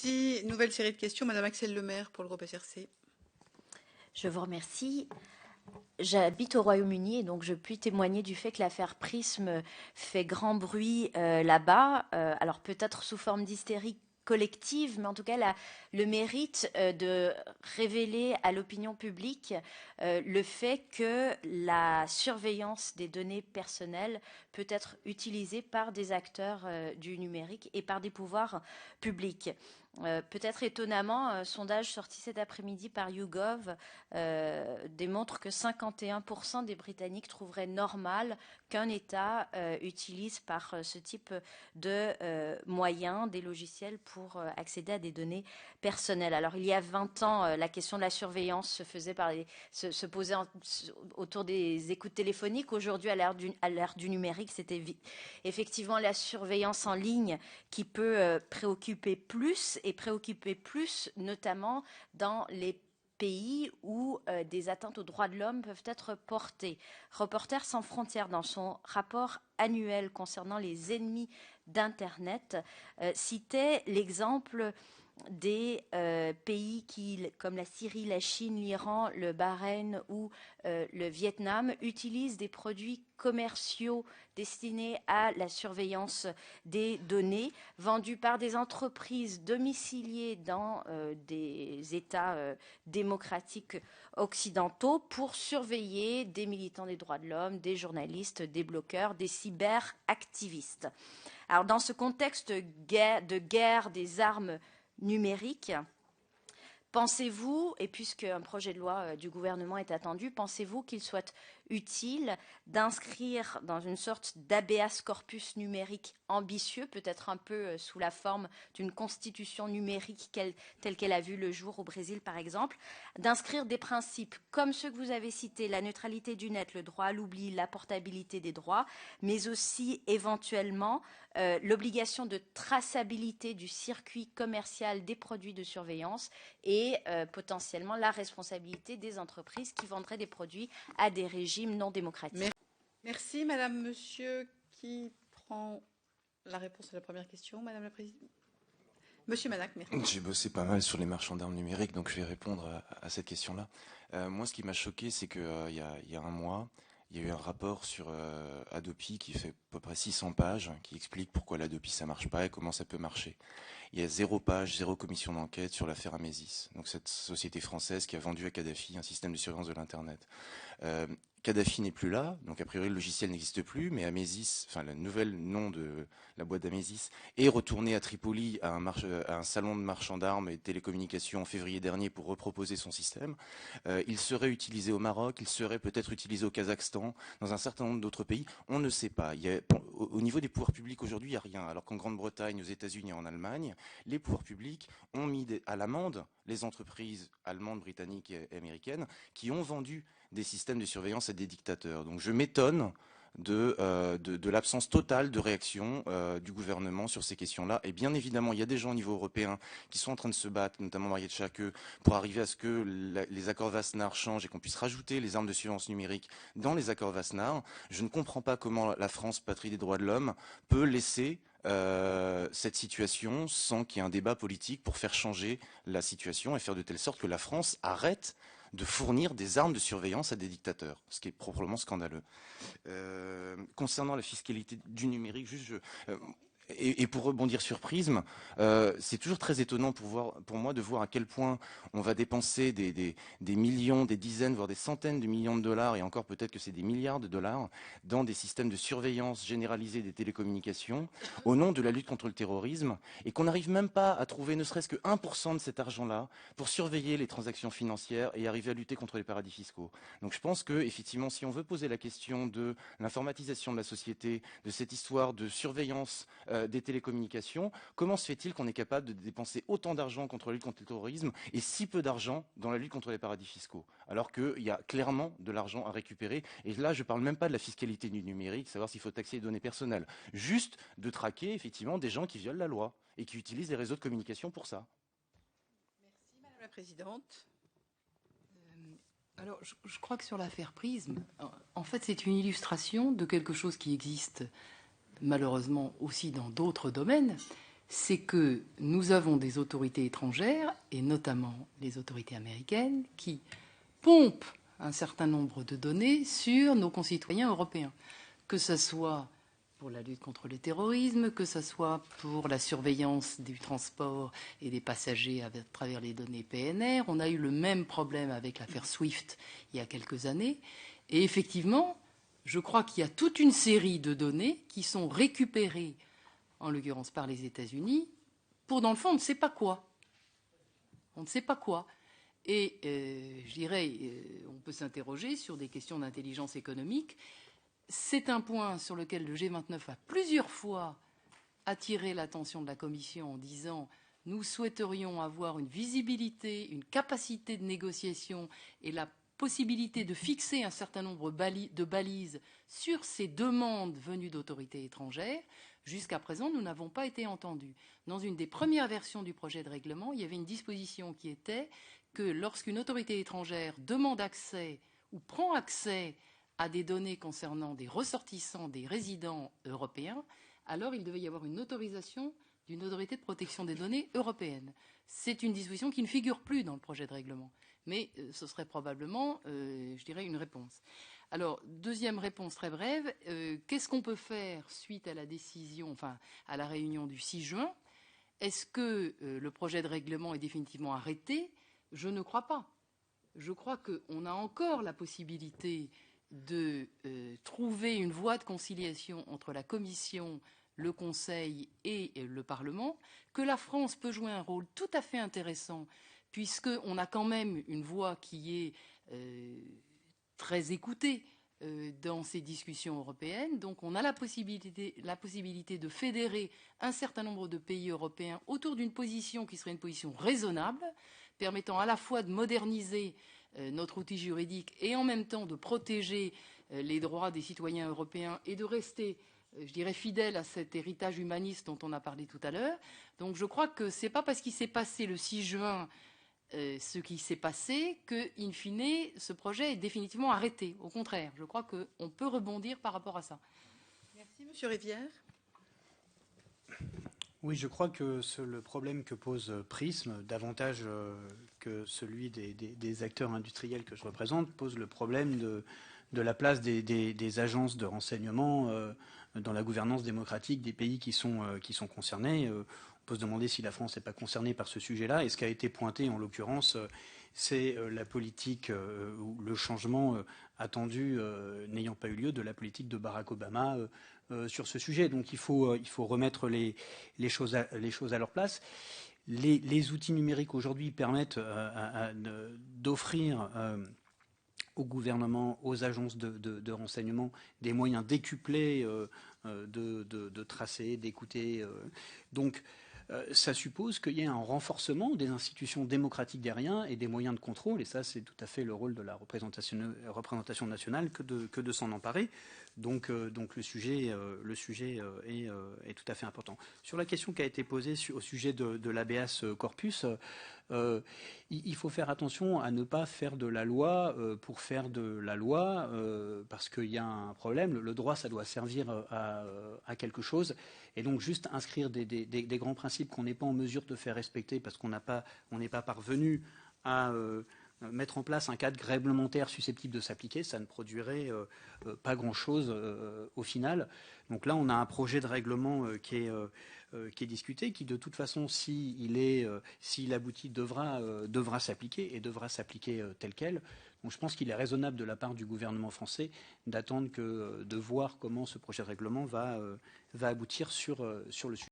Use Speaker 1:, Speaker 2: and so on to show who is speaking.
Speaker 1: Si, nouvelle série de questions, Madame Axel Lemaire pour le groupe SRC.
Speaker 2: Je vous remercie. J'habite au Royaume-Uni et donc je puis témoigner du fait que l'affaire Prism fait grand bruit là-bas. Alors peut-être sous forme d'hystérie collective, mais en tout cas le mérite de révéler à l'opinion publique le fait que la surveillance des données personnelles peut être utilisée par des acteurs du numérique et par des pouvoirs publics. Peut-être étonnamment, un sondage sorti cet après-midi par YouGov démontre que 51% des Britanniques trouveraient normal qu'un État utilise par ce type de moyens, des logiciels pour accéder à des données personnelles. Alors il y a 20 ans, la question de la surveillance se posait autour des écoutes téléphoniques. Aujourd'hui, à l'ère du numérique, c'était effectivement la surveillance en ligne qui peut préoccuper plus notamment dans les pays où des atteintes aux droits de l'homme peuvent être portées. Reporters sans frontières, dans son rapport annuel concernant les ennemis d'Internet, citait l'exemple des pays comme la Syrie, la Chine, l'Iran, le Bahreïn ou le Vietnam utilisent des produits commerciaux destinés à la surveillance des données vendus par des entreprises domiciliées dans des États démocratiques occidentaux pour surveiller des militants des droits de l'homme, des journalistes, des blogueurs, des cyberactivistes. Alors dans ce contexte de guerre des armes numérique. Pensez-vous, et puisque un projet de loi du gouvernement est attendu, pensez-vous qu'il soit utile d'inscrire dans une sorte d'habeas corpus numérique ambitieux, peut-être un peu sous la forme d'une constitution numérique telle qu'elle a vu le jour au Brésil par exemple, d'inscrire des principes comme ceux que vous avez cités, la neutralité du net, le droit à l'oubli, la portabilité des droits, mais aussi éventuellement l'obligation de traçabilité du circuit commercial des produits de surveillance et potentiellement la responsabilité des entreprises qui vendraient des produits à des régimes non démocratiques.
Speaker 1: Merci, Madame, Monsieur, qui prend la réponse à la première question, Madame la Présidente. Monsieur Manac, merci.
Speaker 3: J'ai bossé pas mal sur les marchands d'armes numériques, donc je vais répondre à cette question-là. Moi, ce qui m'a choqué, c'est qu'il y a un mois, il y a eu un rapport sur Adopi qui fait à peu près 600 pages, qui explique pourquoi l'Adopi ça marche pas et comment ça peut marcher. Il y a 0 page, 0 commission d'enquête sur l'affaire Amesis, donc cette société française qui a vendu à Kadhafi un système de surveillance de l'Internet. Euh, Kadhafi n'est plus là, donc a priori le logiciel n'existe plus, mais Amesis, enfin le nouvel nom de la boîte d'Amesis, est retourné à Tripoli à un salon de marchands d'armes et de télécommunications en février dernier pour reproposer son système. Il serait utilisé au Maroc, il serait peut-être utilisé au Kazakhstan, dans un certain nombre d'autres pays, on ne sait pas. Au niveau des pouvoirs publics aujourd'hui, il n'y a rien, alors qu'en Grande-Bretagne, aux États-Unis et en Allemagne, les pouvoirs publics ont mis à l'amende les entreprises allemandes, britanniques et américaines qui ont vendu des systèmes de surveillance à des dictateurs. Donc je m'étonne de l'absence totale de réaction du gouvernement sur ces questions-là. Et bien évidemment, il y a des gens au niveau européen qui sont en train de se battre, notamment Mariette Schaake, pour arriver à ce que les accords Wassenaar changent et qu'on puisse rajouter les armes de surveillance numérique dans les accords Wassenaar. Je ne comprends pas comment la France, patrie des droits de l'homme, peut laisser cette situation sans qu'il y ait un débat politique pour faire changer la situation et faire de telle sorte que la France arrête de fournir des armes de surveillance à des dictateurs, ce qui est proprement scandaleux. Concernant la fiscalité du numérique, et pour rebondir sur Prism, c'est toujours très étonnant pour moi de voir à quel point on va dépenser des millions, des dizaines, voire des centaines de millions de dollars, et encore peut-être que c'est des milliards de dollars, dans des systèmes de surveillance généralisée des télécommunications, au nom de la lutte contre le terrorisme, et qu'on n'arrive même pas à trouver ne serait-ce que 1% de cet argent-là pour surveiller les transactions financières et arriver à lutter contre les paradis fiscaux. Donc je pense que, effectivement, si on veut poser la question de l'informatisation de la société, de cette histoire de surveillance des télécommunications, comment se fait-il qu'on est capable de dépenser autant d'argent contre la lutte contre le terrorisme et si peu d'argent dans la lutte contre les paradis fiscaux, alors qu'il y a clairement de l'argent à récupérer. Et là, je ne parle même pas de la fiscalité du numérique, savoir s'il faut taxer les données personnelles, juste de traquer effectivement des gens qui violent la loi et qui utilisent les réseaux de communication pour ça.
Speaker 1: Merci, Madame la Présidente.
Speaker 4: Alors, je crois que sur l'affaire Prism, en fait, c'est une illustration de quelque chose qui existe malheureusement aussi dans d'autres domaines, c'est que nous avons des autorités étrangères, et notamment les autorités américaines, qui pompent un certain nombre de données sur nos concitoyens européens, que ce soit pour la lutte contre le terrorisme, que ce soit pour la surveillance du transport et des passagers à travers les données PNR. On a eu le même problème avec l'affaire SWIFT il y a quelques années. Et effectivement, je crois qu'il y a toute une série de données qui sont récupérées, en l'occurrence par les États-Unis, pour, dans le fond, on ne sait pas quoi. On ne sait pas quoi. Et je dirais, on peut s'interroger sur des questions d'intelligence économique. C'est un point sur lequel le G29 a plusieurs fois attiré l'attention de la Commission en disant « Nous souhaiterions avoir une visibilité, une capacité de négociation et la possibilité de fixer un certain nombre de balises sur ces demandes venues d'autorités étrangères ». Jusqu'à présent, nous n'avons pas été entendus. Dans une des premières versions du projet de règlement, il y avait une disposition qui était que lorsqu'une autorité étrangère demande accès ou prend accès à des données concernant des ressortissants, des résidents européens, alors il devait y avoir une autorisation d'une autorité de protection des données européenne. C'est une disposition qui ne figure plus dans le projet de règlement, mais ce serait probablement, je dirais, une réponse. Alors, deuxième réponse très brève, qu'est-ce qu'on peut faire suite à la décision, enfin, à la réunion du 6 juin? Est-ce que le projet de règlement est définitivement arrêté? Je ne crois pas. Je crois qu'on a encore la possibilité de trouver une voie de conciliation entre la Commission, le Conseil et le Parlement, que la France peut jouer un rôle tout à fait intéressant, puisqu'on a quand même une voix qui est très écoutée dans ces discussions européennes. Donc on a la possibilité de fédérer un certain nombre de pays européens autour d'une position qui serait une position raisonnable, permettant à la fois de moderniser notre outil juridique et en même temps de protéger les droits des citoyens européens et de rester, je dirais, fidèle à cet héritage humaniste dont on a parlé tout à l'heure. Donc je crois que ce n'est pas parce qu'il s'est passé le 6 juin ce qui s'est passé que, in fine, ce projet est définitivement arrêté. Au contraire, je crois qu'on peut rebondir par rapport à ça.
Speaker 1: Merci, Monsieur Rivière.
Speaker 5: Oui, je crois que le problème que pose Prism, davantage que celui des acteurs industriels que je représente, pose le problème de la place des agences de renseignement dans la gouvernance démocratique des pays qui sont concernés. On peut se demander si la France n'est pas concernée par ce sujet-là. Et ce qui a été pointé, en l'occurrence, c'est la politique ou le changement attendu n'ayant pas eu lieu de la politique de Barack Obama sur ce sujet. Donc il faut remettre les choses à leur place. Les outils numériques aujourd'hui permettent d'offrir au gouvernement, aux agences de renseignement, des moyens décuplés de tracer, d'écouter. Donc ça suppose qu'il y ait un renforcement des institutions démocratiques derrière et des moyens de contrôle. Et ça, c'est tout à fait le rôle de la représentation nationale que de s'en emparer. Donc le sujet est tout à fait important. Sur la question qui a été posée au sujet de l'habeas corpus, il faut faire attention à ne pas faire de la loi pour faire de la loi, parce qu'il y a un problème. Le droit, ça doit servir à quelque chose. Et donc juste inscrire des grands principes qu'on n'est pas en mesure de faire respecter parce qu'on n'est pas parvenu à mettre en place un cadre réglementaire susceptible de s'appliquer, ça ne produirait pas grand-chose au final. Donc là, on a un projet de règlement qui est discuté, qui de toute façon, s'il aboutit, devra s'appliquer et devra s'appliquer tel quel. Donc je pense qu'il est raisonnable de la part du gouvernement français d'attendre de voir comment ce projet de règlement va aboutir sur le sujet.